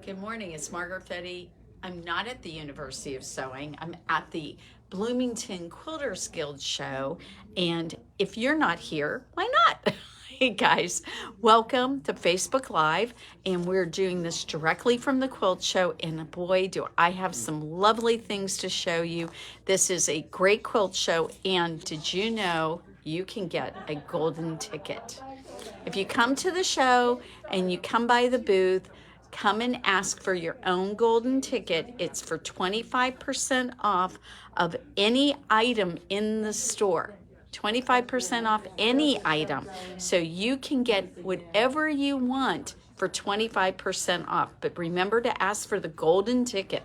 Good morning, it's Margaret. I'm not at the University of Sewing. I'm at the Bloomington Quilters Guild show. And if you're not here, why not? Hey guys, welcome to Facebook Live. And we're doing this directly from the quilt show. And boy, do I have some lovely things to show you. This is a great quilt show. And did you know you can get a golden ticket? If you come to the show and you come by the booth, come and ask for your own golden ticket. It's for 25% off of any item in the store. 25% off any item. So you can get whatever you want for 25% off. But remember to ask for the golden ticket.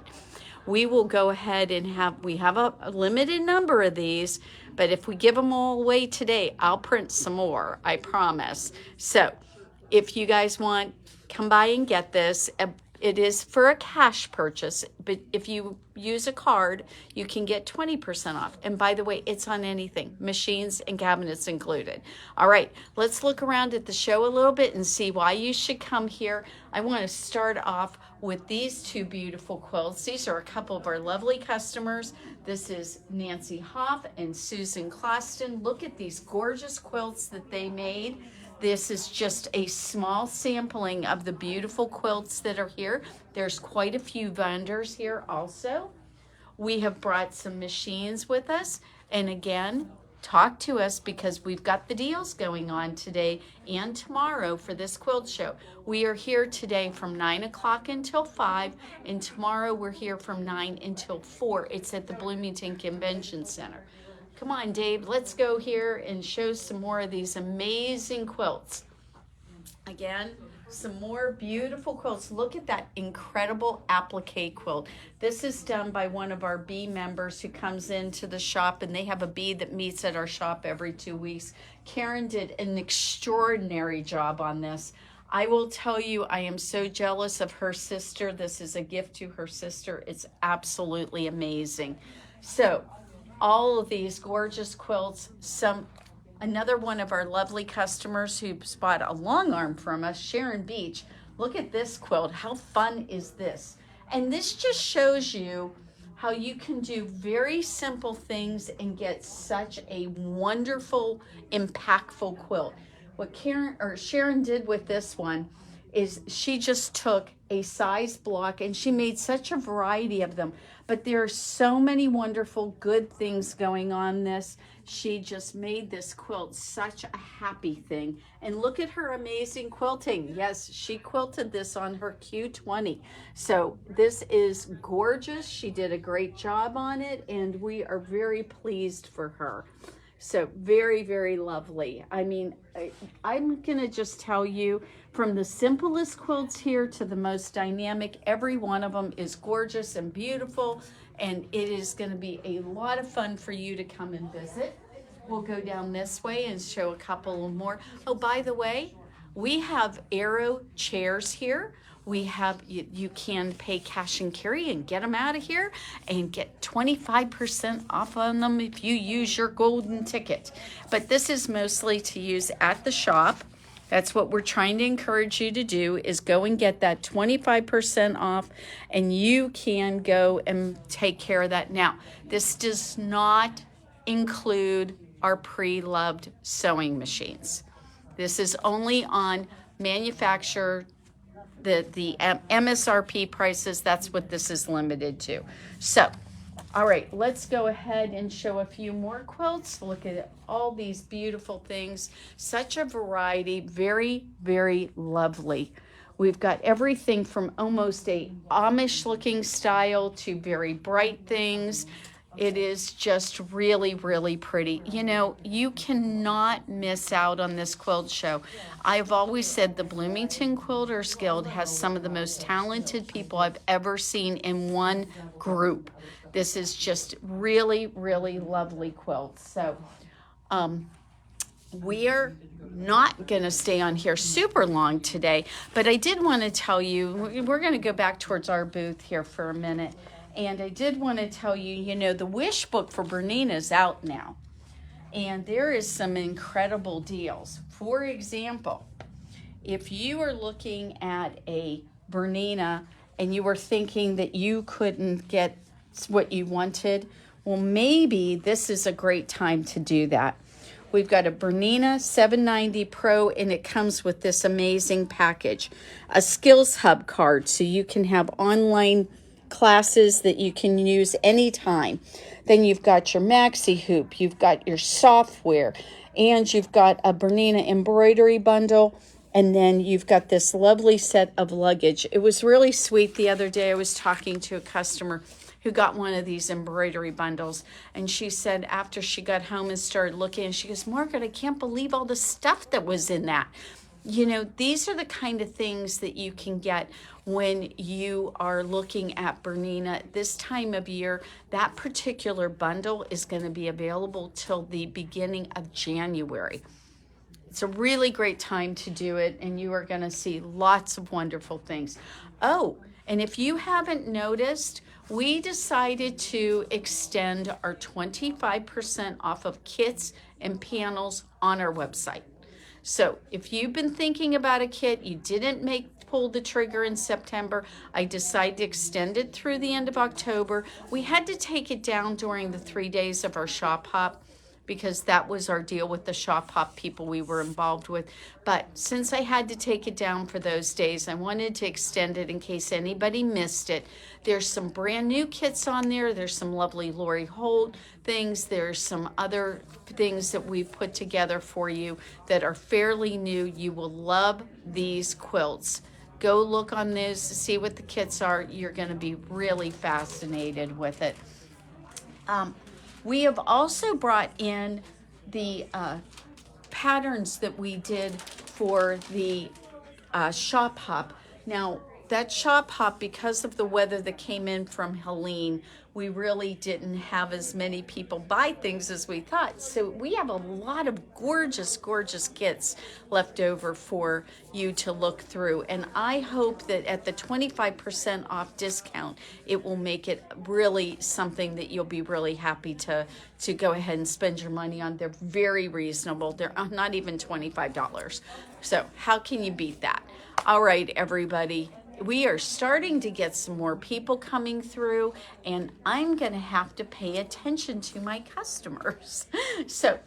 We will go ahead and we have a limited number of these, but if we give them all away today, I'll print some more, I promise. So if you guys want, come by and get this. It is for a cash purchase, but if you use a card, you can get 20% off. And by the way, it's on anything, machines and cabinets included. All right, let's look around at the show a little bit and see why you should come here. I want to start off with these two beautiful quilts. These are a couple of our lovely customers. This is Nancy Hoff and Susan Closton. Look at these gorgeous quilts that they made. This is just a small sampling of the beautiful quilts that are here. There's quite a few vendors here also. We have brought some machines with us. And again, talk to us because we've got the deals going on today and tomorrow for this quilt show. We are here today from 9 o'clock until 5, and tomorrow we're here from 9 until 4. It's at the Bloomington Convention Center. Come on, Dave, let's go here and show some more of these amazing quilts. Again, some more beautiful quilts. Look at that incredible applique quilt. This is done by one of our bee members who comes into the shop, and they have a bee that meets at our shop every 2 weeks. Karen did an extraordinary job on this. I will tell you, I am so jealous of her sister. This is a gift to her sister. It's absolutely amazing. So, all of these gorgeous quilts. Another one of our lovely customers who bought a long arm from us, Sharon Beach. Look at this quilt. How fun is this? And this just shows you how you can do very simple things and get such a wonderful, impactful quilt. What Sharon did with this one is she just took a size block and she made such a variety of them. But there are so many wonderful, good things going on this. She just made this quilt such a happy thing. And look at her amazing quilting. Yes, she quilted this on her Q20. So this is gorgeous. She did a great job on it, and we are very pleased for her. So very, very lovely. I mean, I'm going to just tell you, from the simplest quilts here to the most dynamic, every one of them is gorgeous and beautiful, and it is going to be a lot of fun for you to come and visit. We'll go down this way and show a couple more. Oh, by the way, we have Aero chairs here. We have, you can pay cash and carry and get them out of here and get 25% off on them if you use your golden ticket. But this is mostly to use at the shop. That's what we're trying to encourage you to do, is go and get that 25% off, and you can go and take care of that. Now, this does not include our pre-loved sewing machines. This is only on manufacturer, the MSRP prices. That's what this is limited to. So, all right, let's go ahead and show a few more quilts. Look at all these beautiful things. Such a variety, very, very lovely. We've got everything from almost a Amish looking style to very bright things. It is just really, really pretty. You know, you cannot miss out on this quilt show. I've always said the Bloomington Quilters Guild has some of the most talented people I've ever seen in one group. This is just really, really lovely quilts. So, we are not going to stay on here super long today, but I did want to tell you, we're going to go back towards our booth here for a minute. And I did want to tell you, you know, the wish book for Bernina is out now. And there is some incredible deals. For example, if you are looking at a Bernina and you were thinking that you couldn't get what you wanted, well, maybe this is a great time to do that. We've got a Bernina 790 Pro, and it comes with this amazing package. A Skills Hub card, so you can have online classes that you can use anytime. Then you've got your maxi hoop, you've got your software, and you've got a Bernina embroidery bundle, and then you've got this lovely set of luggage. It was really sweet. The other day I was talking to a customer who got one of these embroidery bundles, and she said after she got home and started looking, she goes, Margaret, I can't believe all the stuff that was in that. You know, these are the kind of things that you can get when you are looking at Bernina. This time of year, that particular bundle is going to be available till the beginning of January. It's a really great time to do it, and you are going to see lots of wonderful things. Oh, and if you haven't noticed, we decided to extend our 25% off of kits and panels on our website. So if you've been thinking about a kit, you didn't pull the trigger in September, I decided to extend it through the end of October. We had to take it down during the 3 days of our shop hop, because that was our deal with the shop hop people we were involved with. But since I had to take it down for those days, I wanted to extend it in case anybody missed it. There's some brand new kits on there. There's some lovely Lori Holt things. There's some other things that we've put together for you that are fairly new. You will love these quilts. Go look on those to see what the kits are. You're going to be really fascinated with it. We have also brought in the patterns that we did for the shop hop. Now, that shop hop, because of the weather that came in from Helene, we really didn't have as many people buy things as we thought. So we have a lot of gorgeous, gorgeous kits left over for you to look through. And I hope that at the 25% off discount, it will make it really something that you'll be really happy to go ahead and spend your money on. They're very reasonable. They're not even $25. So how can you beat that? All right, everybody. We are starting to get some more people coming through, and I'm going to have to pay attention to my customers. So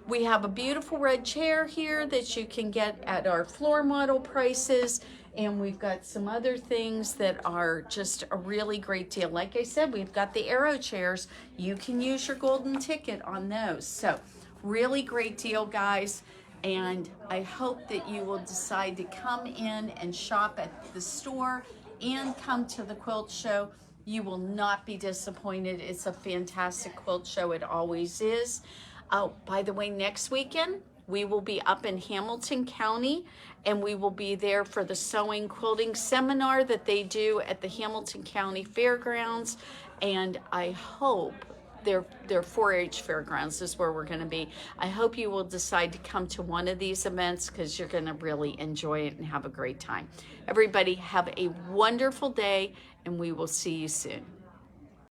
we have a beautiful red chair here that you can get at our floor model prices, and we've got some other things that are just a really great deal. Like I said, we've got the arrow chairs. You can use your golden ticket on those. So really great deal, guys. And I hope that you will decide to come in and shop at the store and come to the quilt show. You will not be disappointed. It's a fantastic quilt show. It always is. Oh, by the way, next weekend, we will be up in Hamilton County, and we will be there for the sewing quilting seminar that they do at the Hamilton County Fairgrounds. And I hope their 4-H fairgrounds is where we're going to be. I hope you will decide to come to one of these events, because you're going to really enjoy it and have a great time. Everybody have a wonderful day, and we will see you soon.